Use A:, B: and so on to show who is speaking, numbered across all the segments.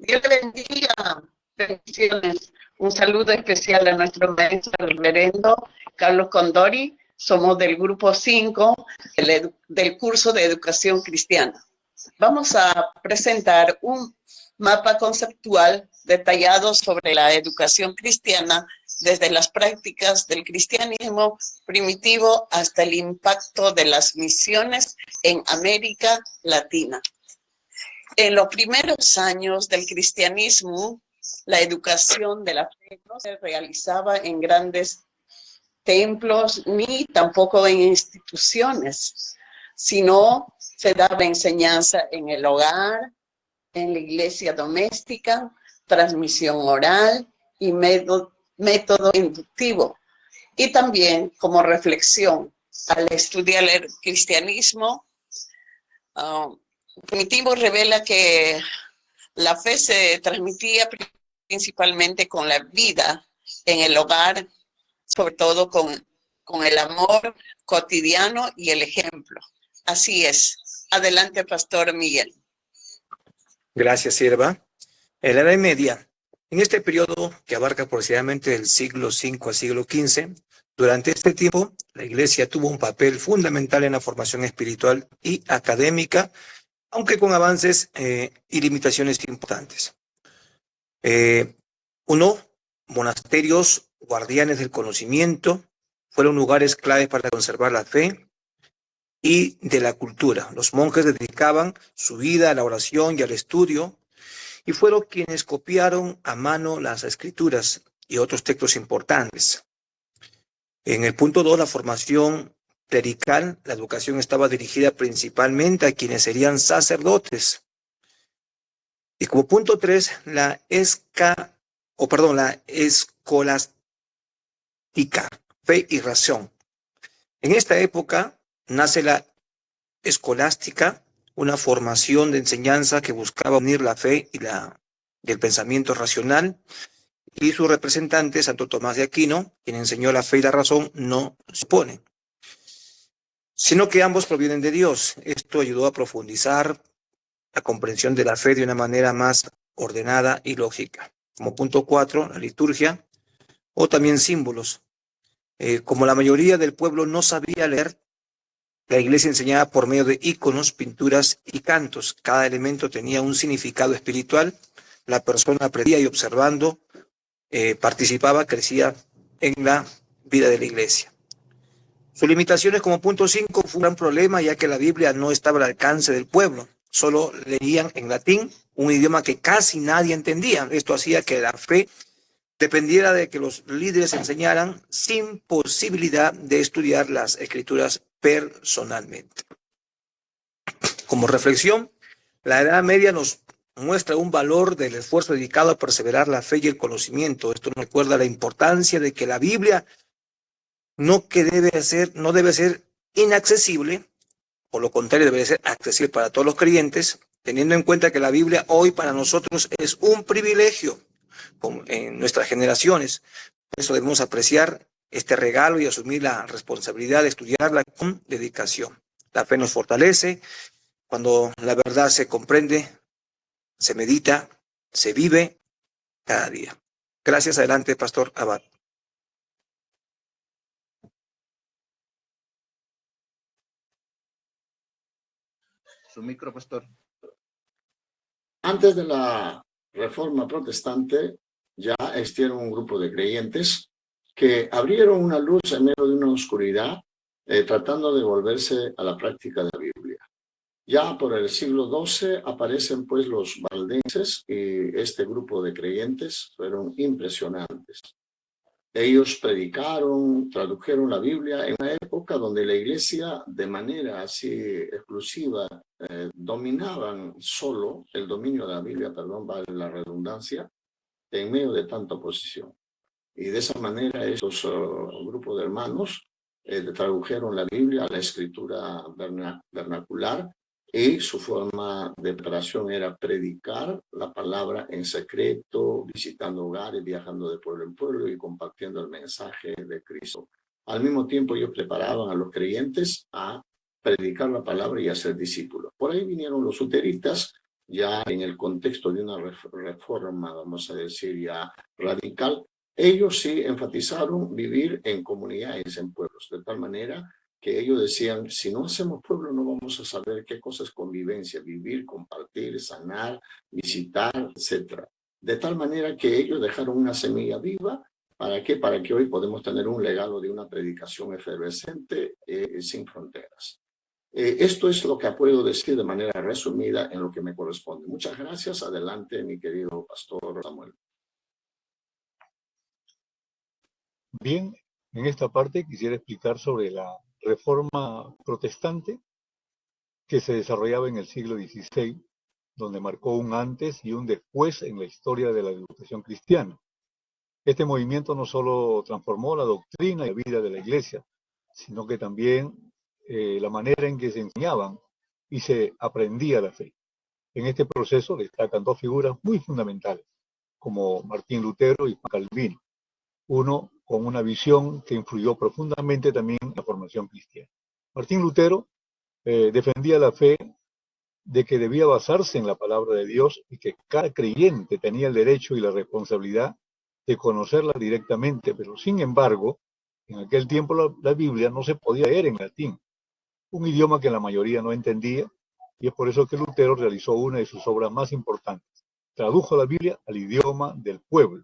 A: Dios le bendiga. Bendiciones. Un saludo especial a nuestro maestro reverendo Carlos Condori. Somos del grupo 5 del curso de educación cristiana. Vamos a presentar un mapa conceptual detallado sobre la educación cristiana desde las prácticas del cristianismo primitivo hasta el impacto de las misiones en América Latina. En los primeros años del cristianismo, la educación de la fe no se realizaba en grandes templos ni tampoco en instituciones, sino se daba enseñanza en el hogar, en la iglesia doméstica, transmisión oral y método inductivo. Y también como reflexión al estudiar el cristianismo, Primitivo revela que la fe se transmitía principalmente con la vida en el hogar, sobre todo con el amor cotidiano y el ejemplo. Así es. Adelante, Pastor Miguel.
B: Gracias, sierva. En la Edad Media, en este periodo que abarca aproximadamente del siglo V al siglo XV, durante este tiempo la Iglesia tuvo un papel fundamental en la formación espiritual y académica, aunque con avances y limitaciones importantes. Monasterios guardianes del conocimiento fueron lugares claves para conservar la fe y de la cultura. Los monjes dedicaban su vida a la oración y al estudio y fueron quienes copiaron a mano las escrituras y otros textos importantes. En el punto 2, la formación clerical, la educación estaba dirigida principalmente a quienes serían sacerdotes. Y como punto 3, la escolástica, fe y razón. En esta época nace la escolástica, una formación de enseñanza que buscaba unir la fe y el pensamiento racional, y su representante, Santo Tomás de Aquino, quien enseñó la fe y la razón, no se oponen, sino que ambos provienen de Dios. Esto ayudó a profundizar la comprensión de la fe de una manera más ordenada y lógica. Como punto 4, la liturgia, o también símbolos. Como la mayoría del pueblo no sabía leer, la iglesia enseñaba por medio de íconos, pinturas y cantos. Cada elemento tenía un significado espiritual. La persona aprendía y observando, participaba, crecía en la vida de la iglesia. Sus limitaciones como punto 5 fue un gran problema, ya que la Biblia no estaba al alcance del pueblo. Solo leían en latín, un idioma que casi nadie entendía. Esto hacía que la fe dependiera de que los líderes enseñaran sin posibilidad de estudiar las escrituras personalmente. Como reflexión, la Edad Media nos muestra un valor del esfuerzo dedicado a perseverar la fe y el conocimiento. Esto nos recuerda la importancia de que la Biblia no debe ser inaccesible, por lo contrario, debe ser accesible para todos los creyentes, teniendo en cuenta que la Biblia hoy para nosotros es un privilegio en nuestras generaciones. Por eso debemos apreciar este regalo y asumir la responsabilidad de estudiarla con dedicación. La fe nos fortalece cuando la verdad se comprende, se medita, se vive cada día. Gracias. Adelante, Pastor Abad.
C: Su micro, pastor.
D: Antes de la Reforma Protestante, ya existieron un grupo de creyentes que abrieron una luz en medio de una oscuridad, tratando de volverse a la práctica de la Biblia. Ya por el siglo XII aparecen pues los valdenses, y este grupo de creyentes fueron impresionantes. Ellos predicaron, tradujeron la Biblia en una época donde la iglesia de manera así exclusiva dominaban solo el dominio de la Biblia, vale la redundancia, en medio de tanta oposición. Y de esa manera estos grupos de hermanos tradujeron la Biblia a la escritura vernacular, y su forma de preparación era predicar la palabra en secreto, visitando hogares, viajando de pueblo en pueblo y compartiendo el mensaje de Cristo. Al mismo tiempo ellos preparaban a los creyentes a predicar la palabra y a ser discípulos. Por ahí vinieron los luteritas, ya en el contexto de una reforma, vamos a decir, ya radical, ellos sí enfatizaron vivir en comunidades, en pueblos, de tal manera que ellos decían, si no hacemos pueblo no vamos a saber qué cosa es convivencia, vivir, compartir, sanar, visitar, etcétera. De tal manera que ellos dejaron una semilla viva. ¿Para qué? Para que hoy podemos tener un legado de una predicación efervescente sin fronteras. Esto es lo que puedo decir de manera resumida en lo que me corresponde. Muchas gracias. Adelante, mi querido pastor Samuel.
E: Bien, en esta parte quisiera explicar sobre la reforma protestante que se desarrollaba en el siglo XVI, donde marcó un antes y un después en la historia de la educación cristiana. Este movimiento no solo transformó la doctrina y la vida de la Iglesia, sino que también la manera en que se enseñaban y se aprendía la fe. En este proceso destacan dos figuras muy fundamentales, como Martín Lutero y Juan Calvino, uno con una visión que influyó profundamente también en la formación cristiana. Martín Lutero defendía la fe de que debía basarse en la palabra de Dios y que cada creyente tenía el derecho y la responsabilidad de conocerla directamente, pero sin embargo, en aquel tiempo la Biblia no se podía leer en latín, un idioma que la mayoría no entendía, y es por eso que Lutero realizó una de sus obras más importantes. Tradujo la Biblia al idioma del pueblo,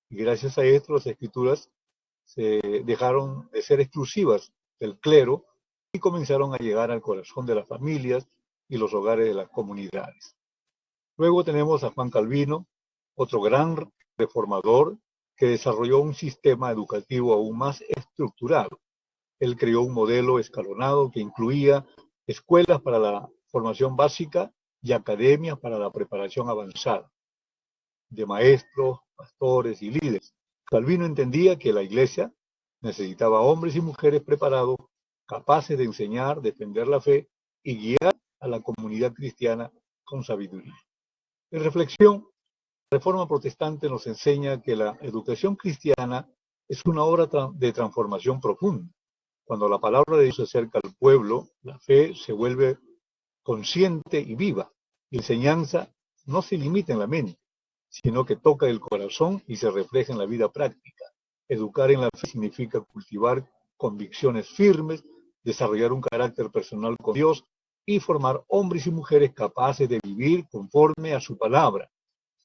E: y gracias a esto las escrituras se dejaron de ser exclusivas del clero y comenzaron a llegar al corazón de las familias y los hogares de las comunidades. Luego tenemos a Juan Calvino, otro gran reformador que desarrolló un sistema educativo aún más estructurado. Él creó un modelo escalonado que incluía escuelas para la formación básica y academias para la preparación avanzada, de maestros, pastores y líderes. Calvino entendía que la Iglesia necesitaba hombres y mujeres preparados, capaces de enseñar, defender la fe y guiar a la comunidad cristiana con sabiduría. En reflexión, la Reforma Protestante nos enseña que la educación cristiana es una obra de transformación profunda. Cuando la palabra de Dios se acerca al pueblo, la fe se vuelve consciente y viva. La enseñanza no se limita en la mente, sino que toca el corazón y se refleja en la vida práctica. Educar en la fe significa cultivar convicciones firmes, desarrollar un carácter personal con Dios y formar hombres y mujeres capaces de vivir conforme a su palabra.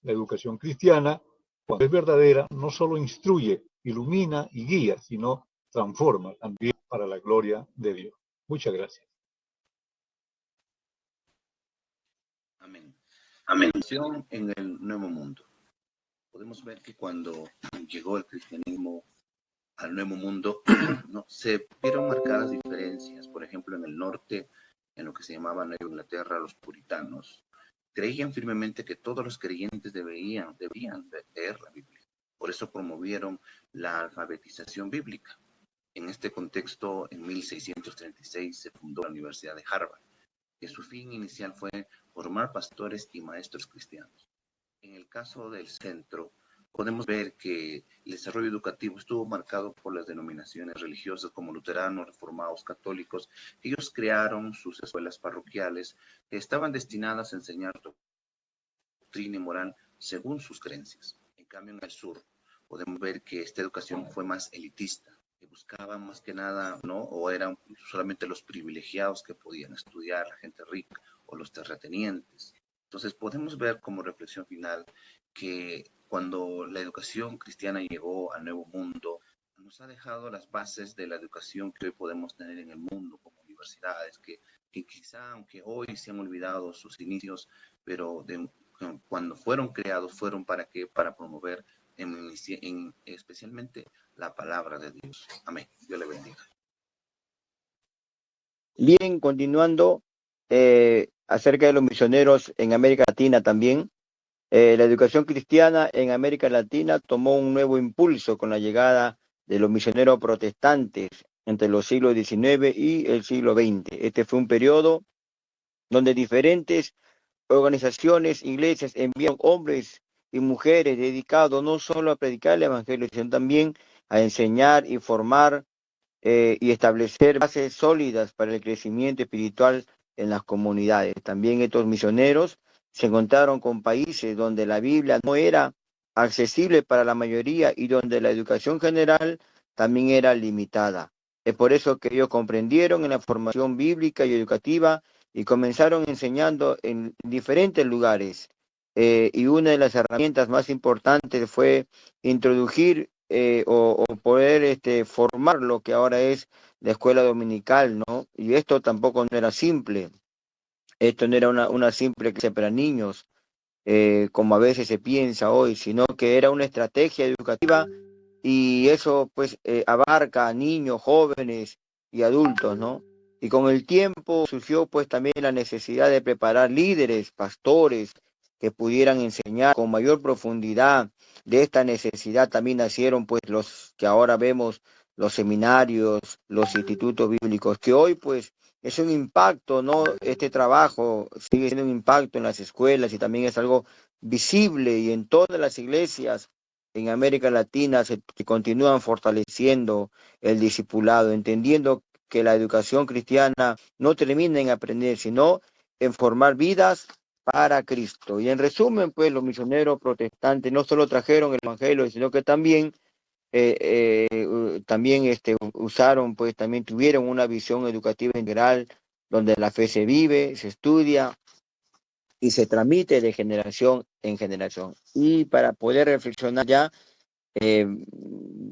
E: La educación cristiana, cuando es verdadera, no solo instruye, ilumina y guía, sino transforma también para la gloria de Dios. Muchas gracias.
C: Amén. Amén. En el Nuevo Mundo. Podemos ver que cuando llegó el cristianismo al Nuevo Mundo, ¿no? Se vieron marcadas diferencias. Por ejemplo, en el norte, en lo que se llamaba Nueva Inglaterra, los puritanos creían firmemente que todos los creyentes debían leer la Biblia. Por eso promovieron la alfabetización bíblica. En este contexto, en 1636 se fundó la Universidad de Harvard, que su fin inicial fue formar pastores y maestros cristianos. En el caso del centro, podemos ver que el desarrollo educativo estuvo marcado por las denominaciones religiosas como luteranos, reformados, católicos. Ellos crearon sus escuelas parroquiales que estaban destinadas a enseñar doctrina y moral según sus creencias. En cambio, en el sur, podemos ver que esta educación fue más elitista, que buscaban más que nada, ¿no? O eran solamente los privilegiados que podían estudiar, la gente rica o los terratenientes. Entonces podemos ver como reflexión final que cuando la educación cristiana llegó al Nuevo Mundo, nos ha dejado las bases de la educación que hoy podemos tener en el mundo, como universidades, que quizá, aunque hoy se han olvidado sus inicios, pero cuando fueron creados, fueron para qué, para promover especialmente la palabra de Dios. Amén. Dios le bendiga.
F: Bien, continuando, acerca de los misioneros en América Latina también, la educación cristiana en América Latina tomó un nuevo impulso con la llegada de los misioneros protestantes entre los siglos XIX y el siglo XX. Este fue un periodo donde diferentes organizaciones, iglesias envían hombres y mujeres dedicados no solo a predicar el evangelio, sino también a enseñar y formar y establecer bases sólidas para el crecimiento espiritual en las comunidades. También estos misioneros se encontraron con países donde la Biblia no era accesible para la mayoría y donde la educación general también era limitada. Es por eso que ellos comprendieron en la formación bíblica y educativa y comenzaron enseñando en diferentes lugares. Y una de las herramientas más importantes fue introducir o poder formar lo que ahora es la escuela dominical, ¿no? Y esto tampoco no era simple. Esto no era una simple clase para niños, como a veces se piensa hoy, sino que era una estrategia educativa y eso pues abarca a niños, jóvenes y adultos, ¿no? Y con el tiempo surgió pues también la necesidad de preparar líderes, pastores, que pudieran enseñar con mayor profundidad. De esta necesidad también nacieron pues los que ahora vemos, los seminarios, los institutos bíblicos, que hoy pues es un impacto, ¿no? Este trabajo sigue siendo un impacto en las escuelas y también es algo visible y en todas las iglesias en América Latina se continúan fortaleciendo el discipulado, entendiendo que la educación cristiana no termina en aprender, sino en formar vidas para Cristo. Y en resumen, pues los misioneros protestantes no solo trajeron el evangelio, sino que también usaron, pues también tuvieron una visión educativa integral donde la fe se vive, se estudia y se transmite de generación en generación. Y para poder reflexionar ya,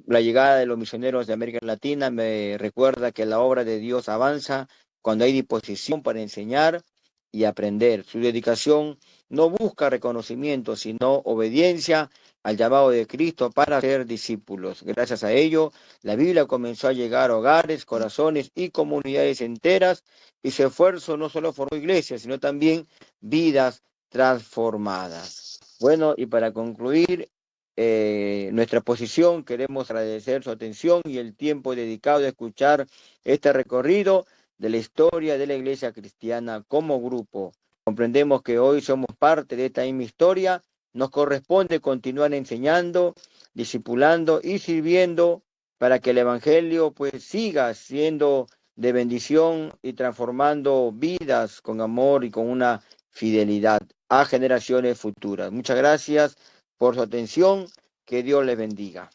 F: la llegada de los misioneros de América Latina me recuerda que la obra de Dios avanza cuando hay disposición para enseñar y aprender. Su dedicación no busca reconocimiento, sino obediencia al llamado de Cristo para ser discípulos. Gracias a ello, la Biblia comenzó a llegar a hogares, corazones y comunidades enteras, y su esfuerzo no solo formó iglesias, sino también vidas transformadas. Bueno, y para concluir, nuestra posición, queremos agradecer su atención y el tiempo dedicado a escuchar este recorrido de la historia de la Iglesia Cristiana como grupo. Comprendemos que hoy somos parte de esta misma historia, nos corresponde continuar enseñando, discipulando y sirviendo para que el Evangelio pues siga siendo de bendición y transformando vidas con amor y con una fidelidad a generaciones futuras. Muchas gracias por su atención, que Dios les bendiga.